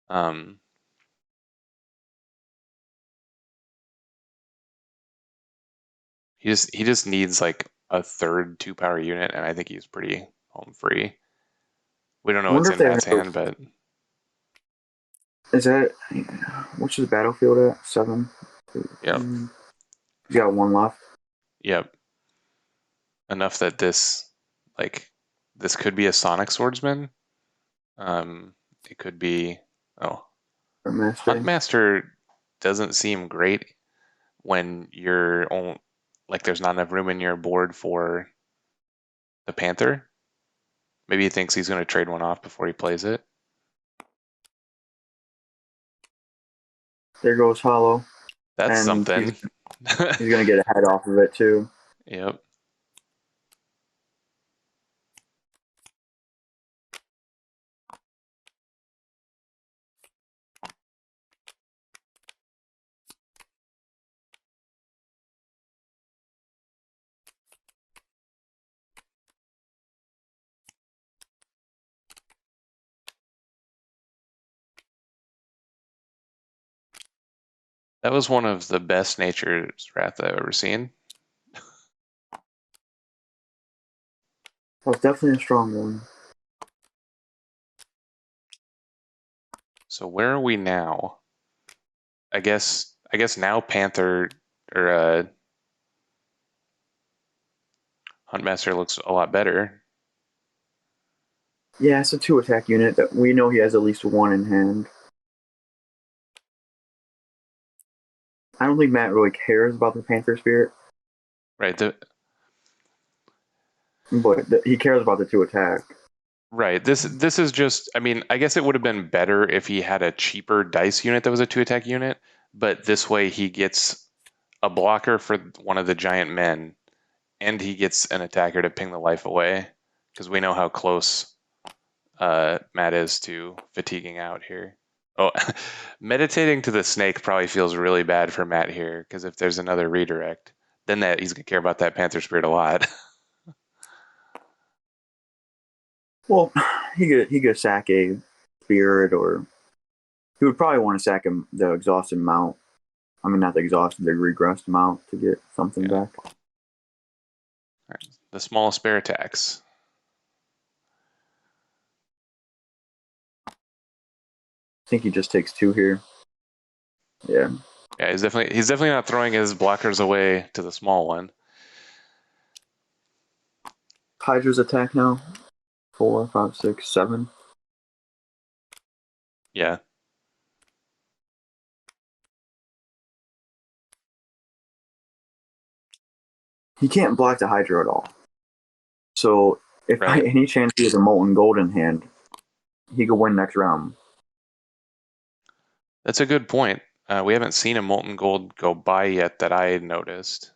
Um, he just needs like a third 2-power unit, and I think he's pretty home free. We don't know I wonder what's if in they Matt's have. hand, but Is that what's his battlefield at? 7. yep. He's got one left. Yep. Enough that this could be a Sonic Swordsman. It could be Huntmaster doesn't seem great when there's not enough room in your board for the Panther. Maybe he thinks he's going to trade one off before he plays it. There goes Hollow. That's And something. he's gonna get a head off of it too. Yep. That was one of the best Nature's Wrath I've ever seen. That was definitely a strong one. So where are we now? I guess now Panther or Huntmaster looks a lot better. Yeah, it's a 2 attack unit that we know he has at least one in hand. I don't think Matt really cares about the Panther Spirit. Right. But he cares about the 2 attack. Right. This is just, I mean, I guess it would have been better if he had a cheaper dice unit that was a 2-attack unit, but this way he gets a blocker for one of the giant men, and he gets an attacker to ping the life away, because we know how close Matt is to fatiguing out here. Oh, meditating to the snake probably feels really bad for Matt here, because if there's another redirect, then he's gonna care about that Panther Spirit a lot. Well, he could sack a Spirit, or he would probably want to sack him the exhausted mount. I mean, not the exhausted, the regressed mount to get something back. Right. The small spare attacks. I think he just takes 2 here. Yeah. Yeah, he's definitely not throwing his blockers away to the small one. Hydra's attack now. 4, 5, 6, 7. Yeah. He can't block the Hydra at all. So if by Right. any chance he has a Molten Gold in hand, he could win next round. That's a good point. We haven't seen a Molten Gold go by yet that I noticed.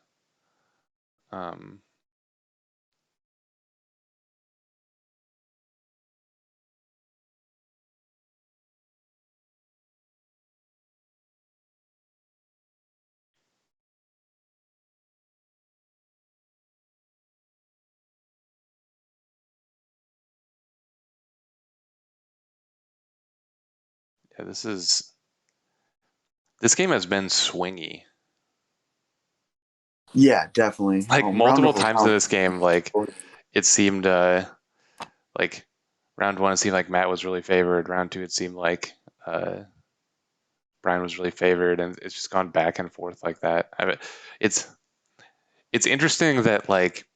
Yeah, this game has been swingy. Yeah, definitely. Like multiple times in this game, like it seemed like round 1 it seemed like Matt was really favored. Round 2 it seemed like Brian was really favored, and it's just gone back and forth like that. It's it's interesting that like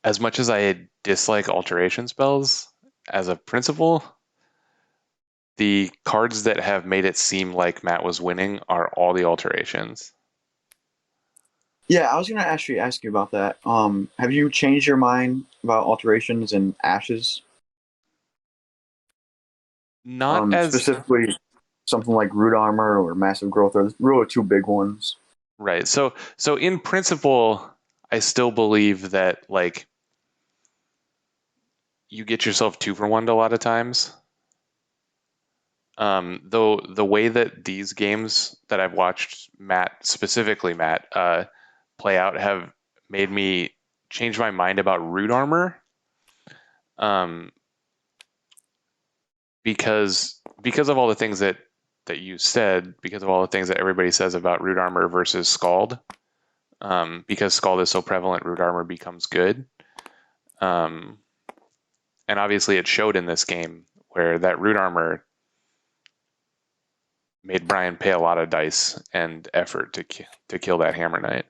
as much as I dislike alteration spells as a principle, the cards that have made it seem like Matt was winning are all the alterations. Yeah, I was gonna actually ask you about that. Have you changed your mind about alterations and ashes? Not as Specifically something like root armor or massive growth are really two big ones. right. So in principle, I still believe that like you get yourself 2-for-1 a lot of times. Though the way that these games that I've watched specifically Matt, play out have made me change my mind about root armor. Um, because of all the things that you said, because of all the things that everybody says about root armor versus scald, because scald is so prevalent, root armor becomes good. And obviously it showed in this game where that root armor made Brian pay a lot of dice and effort to kill that Hammer Knight.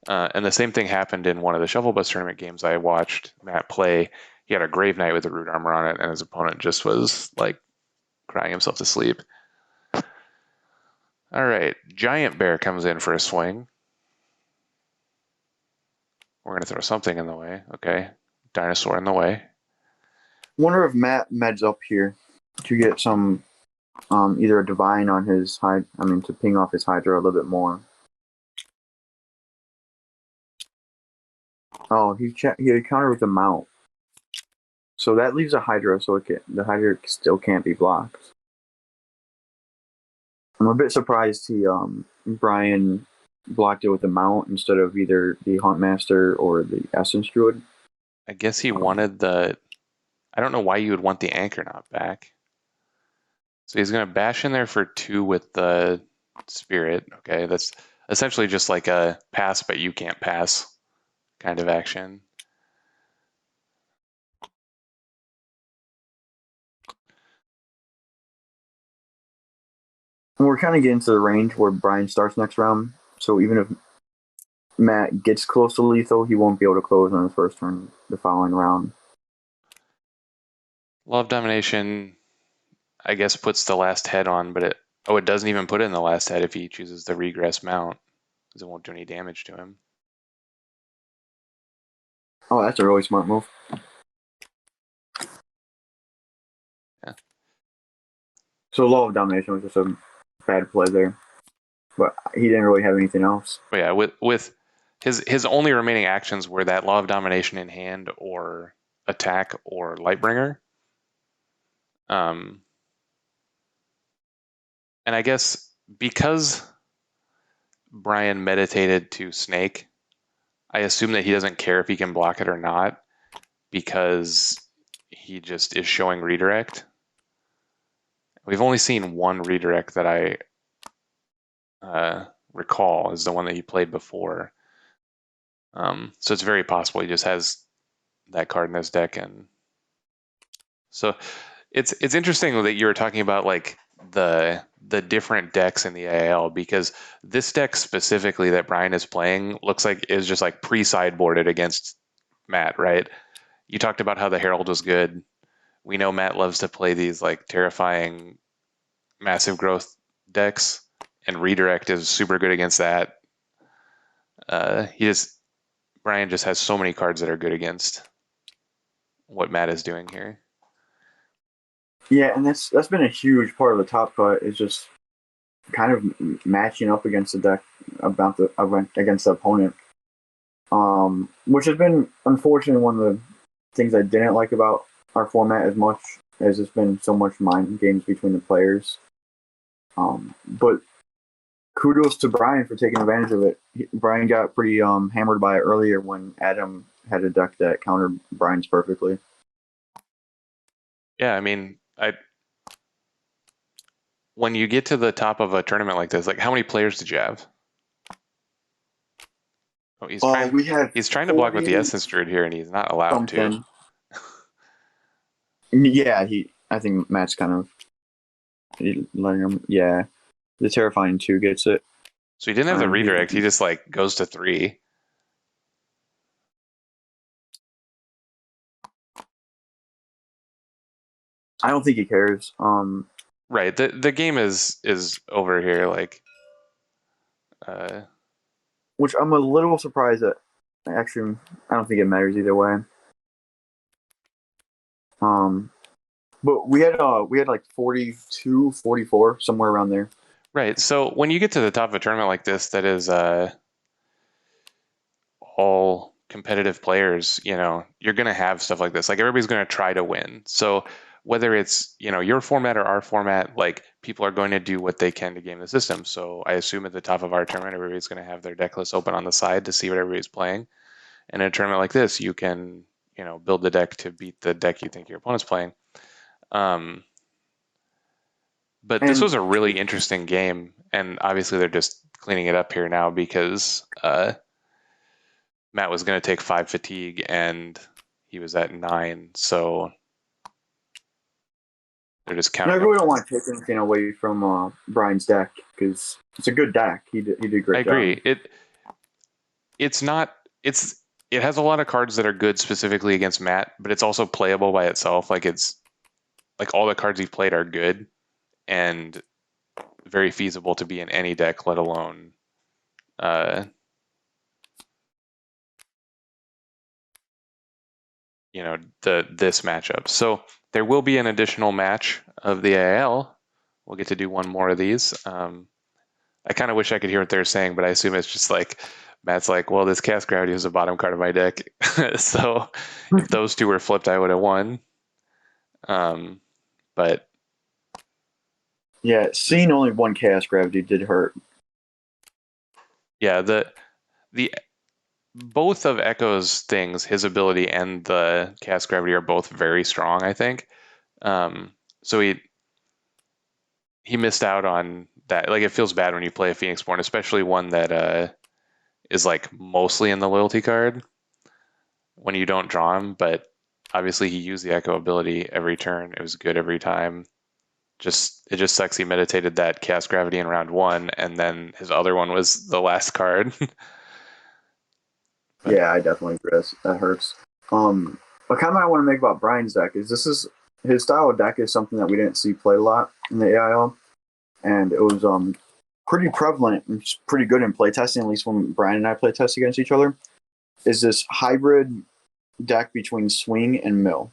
And the same thing happened in one of the Shuffle Bus tournament games I watched Matt play. He had a Grave Knight with a root armor on it, and his opponent just was like crying himself to sleep. All right, Giant Bear comes in for a swing. We're going to throw something in the way. Okay, Dinosaur in the way. Wonder if Matt meds up here to get some either a divine on his to ping off his Hydra a little bit more. Oh, he countered with a mount. So that leaves a Hydra, so the Hydra still can't be blocked. I'm a bit surprised Brian blocked it with the mount instead of either the Huntmaster or the Essence Druid. I guess he wanted the... I don't know why you would want the Anchor Knot back. So he's going to bash in there for 2 with the Spirit. Okay, that's essentially just like a pass, but you can't pass kind of action. And we're kind of getting to the range where Brian starts next round. So even if Matt gets close to lethal, he won't be able to close on his first turn the following round. Law of Domination, I guess, puts the last head on, but it doesn't even put it in the last head if he chooses the regress mount, because it won't do any damage to him. Oh, that's a really smart move. Yeah. So Law of Domination was just a bad play there, but he didn't really have anything else. But yeah, with his only remaining actions were that Law of Domination in hand, or attack, or Lightbringer. And I guess because Brian meditated to Snake, I assume that he doesn't care if he can block it or not, because he just is showing redirect. We've only seen one redirect that I recall, is the one that he played before. So it's very possible he just has that card in his deck, and so it's interesting that you were talking about like the different decks in the AIL, because this deck specifically that Brian is playing looks like is just like pre-sideboarded against Matt, right? You talked about how the Herald was good. We know Matt loves to play these like terrifying massive growth decks, and redirect is super good against that. Brian just has so many cards that are good against what Matt is doing here. Yeah, and that's been a huge part of the top cut, is just kind of matching up against the deck against the opponent. Which has been unfortunately one of the things I didn't like about our format as much as it's been so much mind games between the players. But kudos to Brian for taking advantage of it. Brian got pretty hammered by it earlier when Adam had a deck that countered Brian's perfectly. Yeah, I mean, when you get to the top of a tournament like this, like how many players did you have? Oh, he's trying to block with the Essence Druid here, and he's not allowed to. Yeah, I think Matt's kind of letting him. Yeah, the Terrifying 2 gets it. So he didn't have the redirect. He just like goes to 3. I don't think he cares. Right. The game is over here. Like, which I'm a little surprised at. Actually, I don't think it matters either way. But we had like 42, 44, somewhere around there. right. So when you get to the top of a tournament like this, that is all competitive players, you know, you're going to have stuff like this. Like everybody's going to try to win. So whether it's, you know, your format or our format, like people are going to do what they can to game the system. So I assume at the top of our tournament, everybody's going to have their deck list open on the side to see what everybody's playing. And in a tournament like this, you can, you know, build the deck to beat the deck you think your opponent's playing. But this was a really interesting game, and obviously they're just cleaning it up here now because Matt was going to take 5 fatigue and he was at 9, so they're just counting. And I really don't want to take anything away from Brian's deck because it's a good deck. He did a great job. I agree. It has a lot of cards that are good specifically against Matt, but it's also playable by itself. Like it's like all the cards he's played are good and very feasible to be in any deck, let alone you know, this matchup. So there will be an additional match of the AIL. We'll get to do one more of these. I kind of wish I could hear what they're saying, but I assume it's just like Matt's like, well, this Cast Gravity is the bottom card of my deck. So if those two were flipped, I would have won. But yeah, seeing only one Chaos Gravity did hurt. Yeah, the both of Echo's things, his ability and the Cast Gravity, are both very strong, I think. So he missed out on that. Like, it feels bad when you play a Phoenix Born, especially one that is like mostly in the loyalty card when you don't draw him. But obviously, he used the Echo ability every turn. It was good every time. It just sucks he meditated that Cast Gravity in round 1, and then his other one was the last card. Yeah, I definitely agree. That hurts. A comment I want to make about Brian's deck is his style of deck is something that we didn't see played a lot in the AIL, and it was pretty prevalent and pretty good in playtesting, at least when Brian and I playtest against each other. Is this hybrid deck between swing and mill,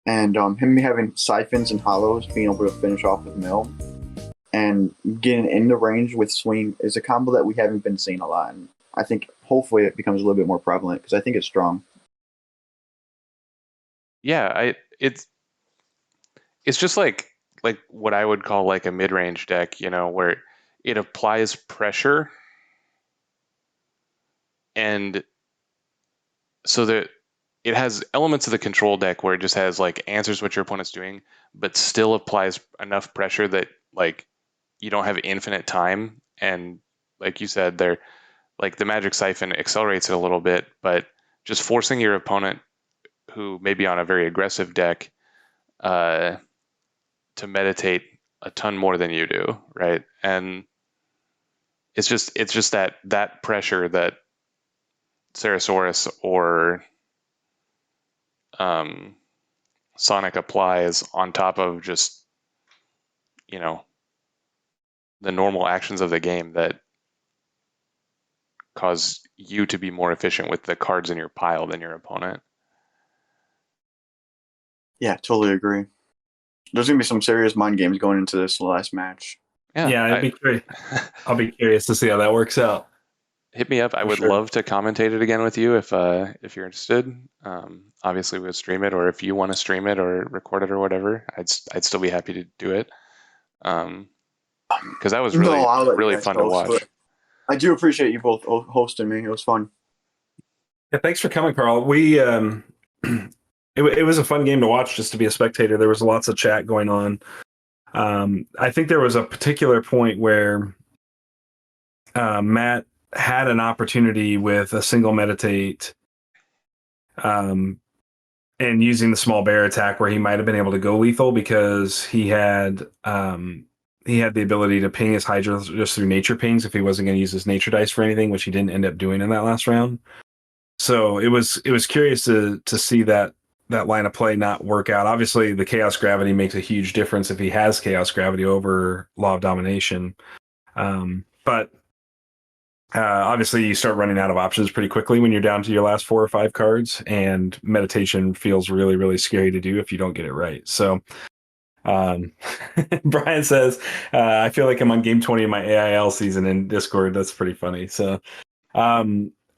and him having siphons and hollows, being able to finish off with mill, and getting into range with swing is a combo that we haven't been seeing a lot. And I think hopefully it becomes a little bit more prevalent because I think it's strong. Yeah, it's just like what I would call like a mid-range deck, you know, where it applies pressure, and so that it has elements of the control deck where it just has like answers what your opponent's doing, but still applies enough pressure that like you don't have infinite time. And like you said, there, like the Magic Siphon accelerates it a little bit, but just forcing your opponent, who may be on a very aggressive deck, to meditate a ton more than you do, right? And it's just that pressure that Sarasaurus or Sonic applies on top of just, you know, the normal actions of the game that cause you to be more efficient with the cards in your pile than your opponent. Yeah, totally agree. There's gonna be some serious mind games going into this last match. Yeah, I'll be curious to see how that works out. Hit me up. I would love to commentate it again with you if you're interested. Obviously, we'll stream it, or if you want to stream it or record it or whatever, I'd still be happy to do it. Because that was really fun to watch. I do appreciate you both hosting me. It was fun. Yeah, thanks for coming, Carl. We it was a fun game to watch, just to be a spectator. There was lots of chat going on. I think there was a particular point where Matt had an opportunity with a single meditate, and using the small bear attack where he might have been able to go lethal because he had the ability to ping his Hydra just through nature pings if he wasn't going to use his nature dice for anything, which he didn't end up doing in that last round. So it was curious to see that line of play not work out. Obviously, the Chaos Gravity makes a huge difference if he has Chaos Gravity over Law of Domination. But obviously, you start running out of options pretty quickly when you're down to your last 4 or 5 cards, and meditation feels really, really scary to do if you don't get it right. So, Brian says, I feel like I'm on game 20 of my AIL season in Discord. That's pretty funny. So,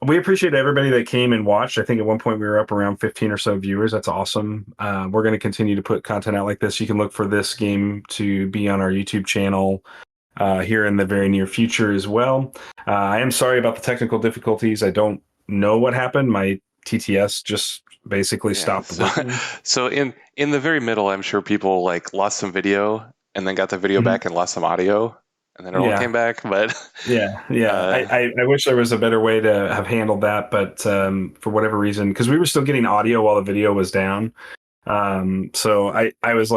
we appreciate everybody that came and watched. I think at one point we were up around 15 or so viewers. That's awesome. We're going to continue to put content out like this. You can look for this game to be on our YouTube channel here in the very near future as well. I am sorry about the technical difficulties. I don't know what happened. My TTS just basically stopped working. So in the very middle, I'm sure people like lost some video and then got the video back and lost some audio, and then it all came back. But I wish there was a better way to have handled that, but for whatever reason, because we were still getting audio while the video was down. So I was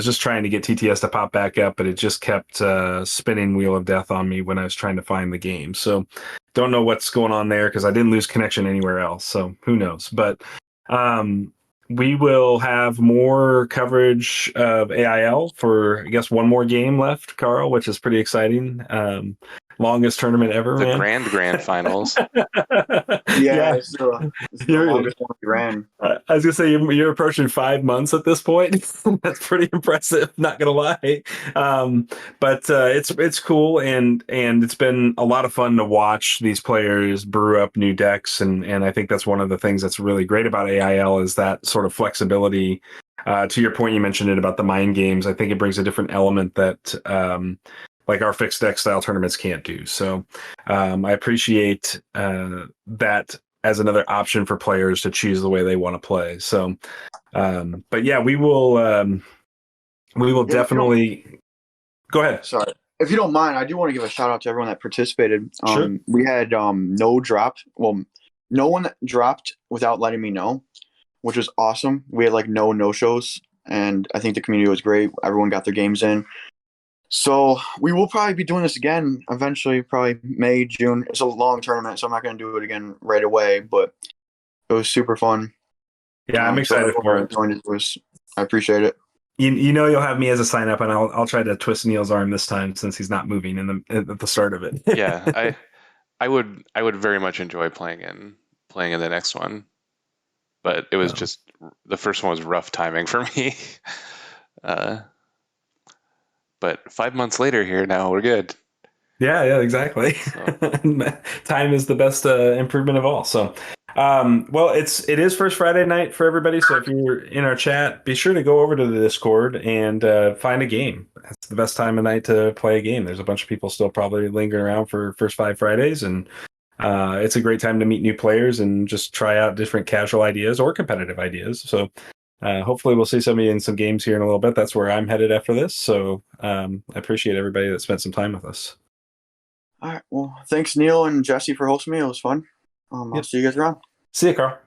just trying to get TTS to pop back up, but it just kept spinning Wheel of Death on me when I was trying to find the game. So don't know what's going on there because I didn't lose connection anywhere else. So who knows? But we will have more coverage of AIL for, I guess, one more game left, Carl, which is pretty exciting. Longest tournament ever, the man. grand finals. It's the longest one we ran. I was gonna say you're approaching 5 months at this point. That's pretty impressive, not gonna lie. But it's cool, and it's been a lot of fun to watch these players brew up new decks, and I think that's one of the things that's really great about AIL is that sort of flexibility. To your point, you mentioned it about the mind games. I think it brings a different element that like our fixed deck style tournaments can't do. So I appreciate that as another option for players to choose the way they want to play. So, but yeah, we will definitely go ahead. Sorry. If you don't mind, I do want to give a shout out to everyone that participated. Sure. We had no one dropped without letting me know, which was awesome. We had like no shows, and I think the community was great. Everyone got their games in. So we will probably be doing this again eventually, probably May, June. It's a long tournament, so I'm not going to do it again right away, but it was super fun. Yeah, I'm excited for it. I appreciate it. You know you'll have me as a sign up, and I'll try to twist Neil's arm this time since he's not moving at the start of it. Yeah, I would very much enjoy playing in the next one, but it was just the first one was rough timing for me. But 5 months later here now we're good. Yeah, exactly. So. Time is the best improvement of all. So, well, it is First Friday night for everybody. So if you're in our chat, be sure to go over to the Discord and find a game. That's the best time of night to play a game. There's a bunch of people still probably lingering around for First 5 Fridays, and it's a great time to meet new players and just try out different casual ideas or competitive ideas. So. Hopefully we'll see some of you in some games here in a little bit. That's where I'm headed after this. So I appreciate everybody that spent some time with us. All right. Well, thanks, Neil and Jesse, for hosting me. It was fun. I'll see you guys around. See you, Carl.